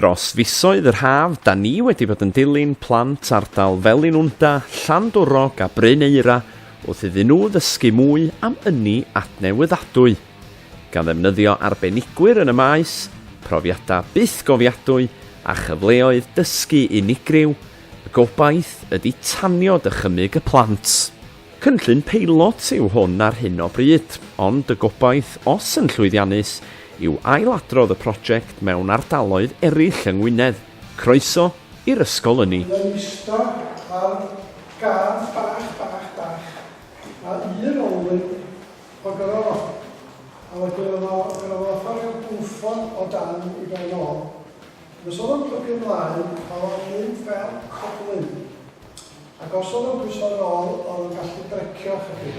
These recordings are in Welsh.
Dros fisoedd yr haf, da ni wedi bod yn dilyn plant ardal fel Unwnda, Llandwrog a Bryn Eira wrth iddyn nhw ddysgu mwy am ynni adnewyddadwy. Gan ddefnyddio arbenigwyr yn y maes, profiadau byth gofiadwy a chyfleoedd dysgu unigryw, y gobaith ydy tanio dychymyg y plant. Cynllun peilot yw hwn ar hyn o bryd, ond y gobaith os yn llwyddiannus yw ailadrodd y prosiect mewn ardaloedd eraill yng Ngwynedd. Croeso i'r Ysgol Ynni. Yn ista ar gad bach, a un olwyn o gyrra fo. A wedyn oedd o ffordd bwffon o dan i ben o. Nes oedd o'n plygu ymlaen, a oedd o'n mynd fel coblyn. Ac os oedd o'n bwysau yn ôl, oedd o'n gallu drecio chydig.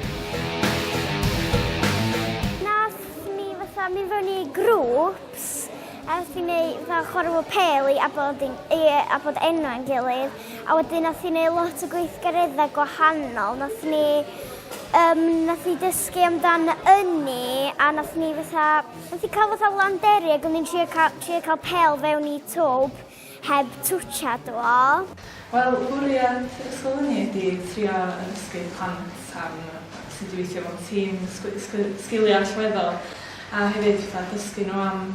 Mi fewn i grŵps, a wrth i wneud fel chwarae peli a bod enw yn gilydd. A wedyn nath i wneud lot o gweithgareddau gwahanol. Nath i dysgu amdan ynni a nath i cael fatha landeri ac o'n i'n trio cael pel fewn i twb heb twtsiad o. Wel, bwriad Ysgol Ynni ydi trio ysgu plant am sut i weithio mewn tîm, sgiliau allweddol. A hefyd dysgu nhw am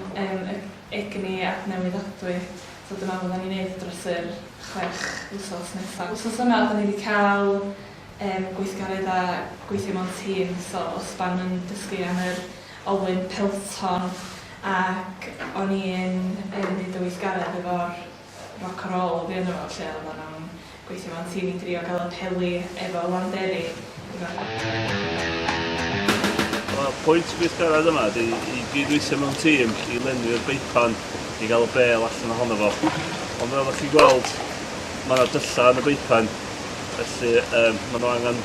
egni adnewyddadwy. So dyma fydda ni'n neud dros yr 6 wsos nesaf. Wsos yma, da ni wedi cael gweithgareddau gweithio mewn tîm. So os ban yn dysgu am yr olwyn pelton ac o'n i'n neud y weithgaredd efo'r rock and roll fi yn efo lle oedd o'n gweithio mewn tîm i drio gael y peli efo landeri. Mae'r pwynt gweithgaredd yma ydy i gydweithio mewn tîm i lenwi'r beipan i gael y bel allan ohono fo. Ond fel ydych chi'n gweld, mae yna dylla yn y beipan, felly mae nhw angen,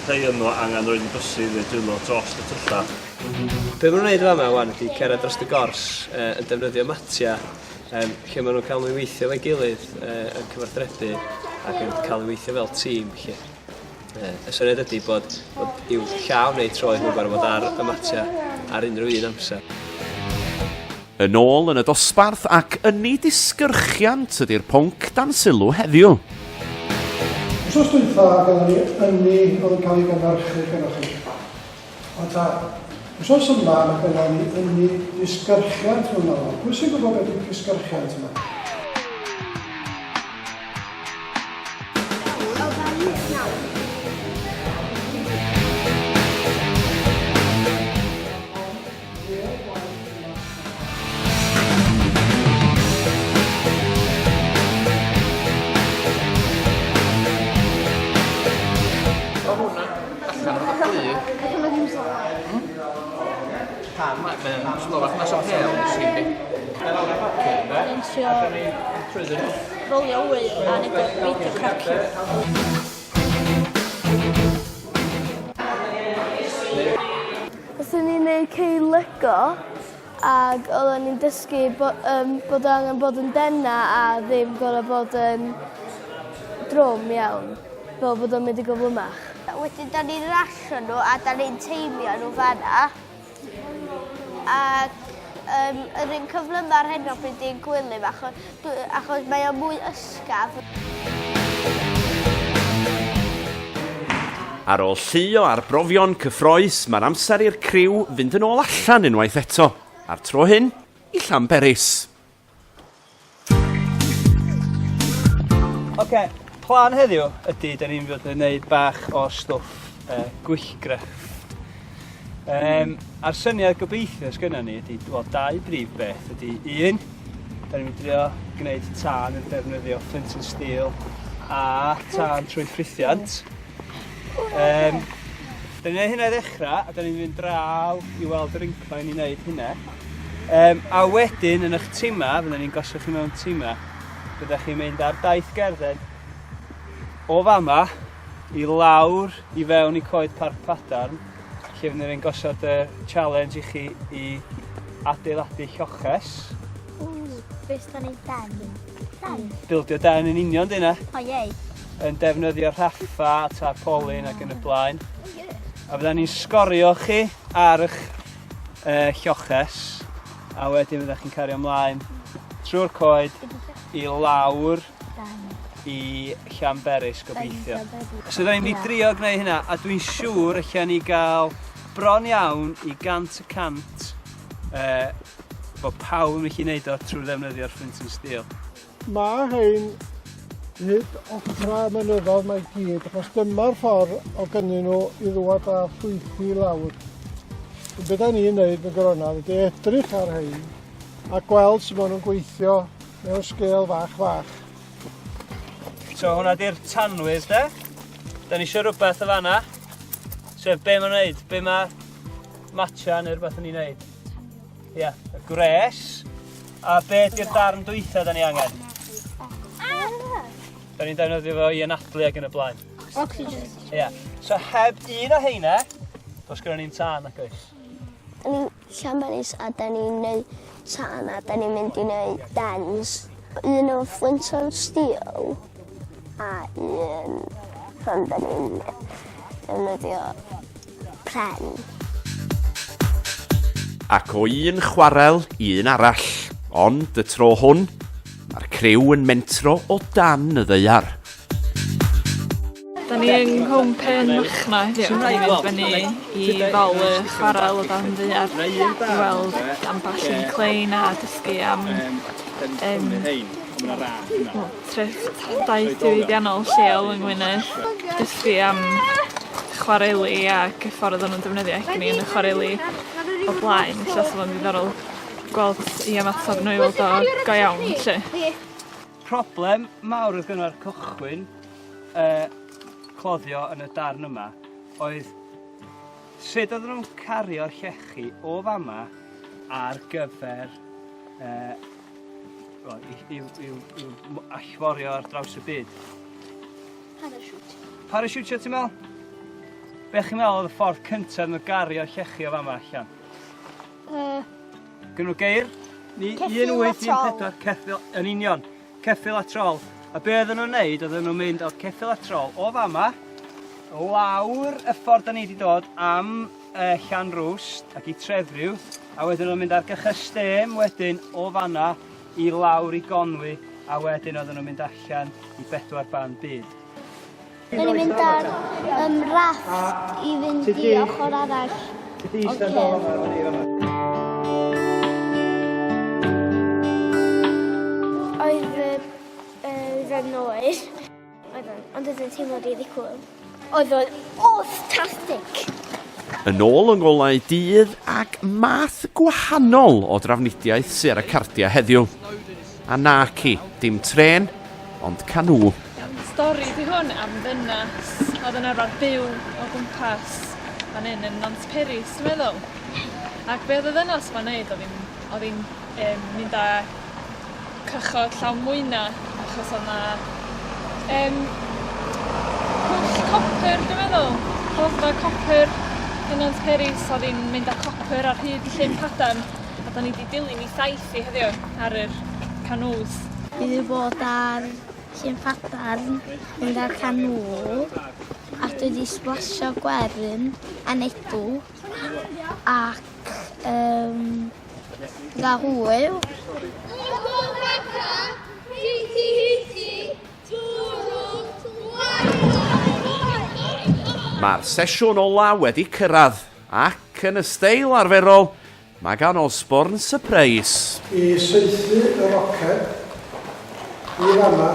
rhai yn nhw angen roed yn bysu neu dwylo dros y dylla. Be maen nhw'n gwneud yma wan ydy cered dros y gors yn defnyddio matia, lle maen nhw'n cael nhw weithio fe'i gilydd yn cyfarthrebu ac yn cael nhw weithio fel tîm. Y syniad ydy bod i'w llaw neu troed nhw'n gorfod ar y matia ar unrhyw un amser. Yn ôl yn y dosbarth ac ynni disgyrchiant ydy'r pwnc dan sylw heddiw. Wsos dwytha gan ni ynni oedd yn cael ei gynhyrchu gyda chi. Ond wsos yma mae gyda ni ynni disgyrchiant hwnna. Pwy sy'n gwybod beth ydy'r disgyrchiant yma? Rolio wyl a neud o beidio cracio. Oedden ni'n gwneud ceil Lego ac oedden ni'n dysgu bod angen bod yn dena a ddim gorau bod yn drwm iawn, fel bod o'n mynd i gyflymach. Wedyn da ni'n rasio nhw a da ni'n teimio nhw fanna. Ac yr un cyflym ar hyn o bryd i'n gwylym achos mae o mwy ysgaf. Ar ôl lluo ar brofion cyffroes, mae'r amser i'r criw fynd yn ôl allan unwaith eto. A'r tro hyn, i Llanberis. Plan heddiw ydy, da ni'n fod yn gwneud bach o stwff gwyllgrefft. A'r syniad gobeithio sgynna ni ydy, dau brif beth ydy. Un, da ni'n drio gwneud tân yn defnyddio flint and steel a tân trwy ffrithiant. Da ni'n gwneud hynna i ddechrau, a da ni'n mynd draw i weld yr incline i wneud hynna. A wedyn, yn eich tima, fydda ni'n gosod chi mewn tima, byddech chi'n mynd ar daith gerdded o fama i lawr i fewn i coed Parc Padarn, lle fydda ni'n gosod y challenge i chi i adeiladu lloches. Beth da ni'n den? Bildio den yn union dyna. O iei. Yn defnyddio rhaffa, tarpolin ac yn y blaen. A fydda ni'n sgorio chi ar eich lloches, a wedyn fyddwch chi'n cario ymlaen trwy'r coed i lawr i Llanberis gobeithio. So da ni'n mynd i drio gwneud hynna, a dwi'n siŵr allan ni gael bron iawn i 100% bod pawb yn gallu gwneud o trwy ddefnyddio'r ffrint yn stil. Mae hein hyd ochra mynyddodd mae gyd, achos dyma'r ffordd o gynnyn nhw i ddod â ffwythi lawr. Be da ni'n neud yn Grona ydy edrych ar hein a gweld sut maen nhw'n gweithio mewn sgêl fach. So hwnna di'r tanwydd de. Da ni eisiau rhywbeth o fanna. Sef be mae'n neud, be mae matcha neu rhywbeth yn ei wneud. Ia, y gres. A be di'r darn dwytha da ni angen? Da ni'n defnyddio fo i anadlu ac yn y blaen. Oxygen. Ia, so heb un o heina, dos gyda ni'n tân ac oes. Da ni'n Llanberis a da ni'n neud tân a da ni'n mynd i neud dens. Un o fflint o'r stil a un rhan da ni'n defnyddio pren. Ac o un chwarel i un arall, ond y tro hwn, mae'r criw yn mentro o dan y ddaear. Da ni yng Nghwm Pen Machna heddiw, da ni'n mynd fyny i ddal y chwarel o dan ddaear i weld amball un clein a dysgu am treftaeth diwydiannol lleol yng Ngwynedd, dysgu am chwareli ac y ffordd o'n nhw'n defnyddio egni yn y chwareli o blaen. Felly os o'n ddiddorol gweld i ymateb nhw i weld o go iawn. Problem mawr oedd gyda'r cychwyn cloddio yn y darn yma oedd sut oedden nhw'n cario'r llechi o fama ar gyfer i'w allforio ar draws y byd. Parachute, ti'n meddwl? Be chi'n meddwl oedd y ffordd cyntaf nhw gario'r llechi o fama allan? Gynnu geir? 1814, ceffil, yn union, ceffil a trol. A be oedden nhw'n neud, oedden nhw'n mynd o'r ceffil a trol o fama, lawr y ffordd da ni wedi dod am Llanrwst ac i Trefryw, a wedyn nhw'n mynd ar Gychystem wedyn o fanna i lawr i Gonwy, a wedyn oedden nhw'n mynd allan i 4 ban byd. Da ni'n mynd ar rafft i fynd i ochr arall o cef. Oedd yn oer, ond oedd yn teimlo rili cŵl. Oedd o'n fantastic. Yn ôl yng ngolau dydd ac math gwahanol o drafnidiaeth sy'n ar y cardiau heddiw. A nac i, dim tren, ond canŵ. Stori di hwn am ddynas oedd yn arfer byw o gwmpas fan hyn yn Nantperis, dwi'n meddwl. Ac be oedd y ddynas ma'n neud, oedd hi'n mynd â cychod llawn mwyna, achos oedd na pwll copr, dwi'n meddwl. Oedd na copr yn Nantperis, oedd hi'n mynd â copr ar hyd i llyn padan, a da ni wedi dilyn i thaith i heddiw ar yr canŵs. Fi wedi bod ar llyn padan, mynd ar canŵ, ac dwi wedi splasio gwerin a nedw, ac gael hwyl. Mae'r sesiwn ola wedi cyrraedd, ac yn y steil arferol, mae gan Osborn surprise. I saethu y roced i fama,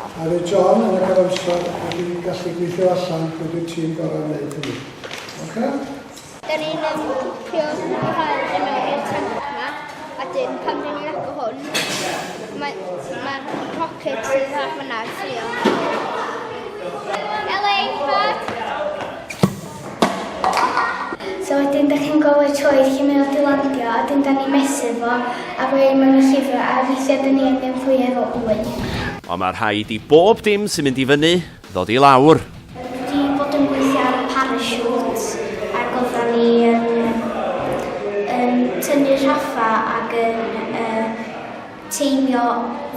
a fe John yn y cyfamser wedi gallu gweithio allan bod y tîm gorau wneud hynny. Okay? Da ni'n pwpio rhan yn o'r tank yma, a dyn pan dyn ni'n agor hwn, mae'r rocket sydd ar fyna yn ffrio. So wedyn da chi'n gofio choice lle mae o di landio, a dyn da ni'n mesur fo, a wedyn mae'n llifro, a weithiau da ni angen fwy efo wyn. Ond mae'r rhaid i bob dim sy'n mynd i fyny ddod i lawr. Wedi bod yn gweithio ar y parachute, ac oedden ni yn tynnu rhaffa ac yn teimio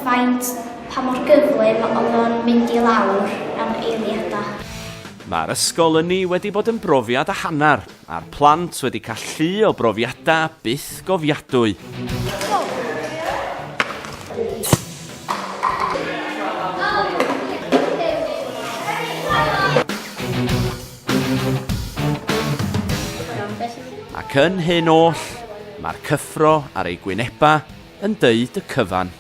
faint pa mor gyflym oedd o'n mynd i lawr am eiliadau. Mae'r Ysgol Ynni wedi bod yn brofiad a hanner, a'r plant wedi cael llu o brofiadau byth gofiadwy. Ac yn hyn oll, mae'r cyffro ar ei gwyneba yn deud y cyfan.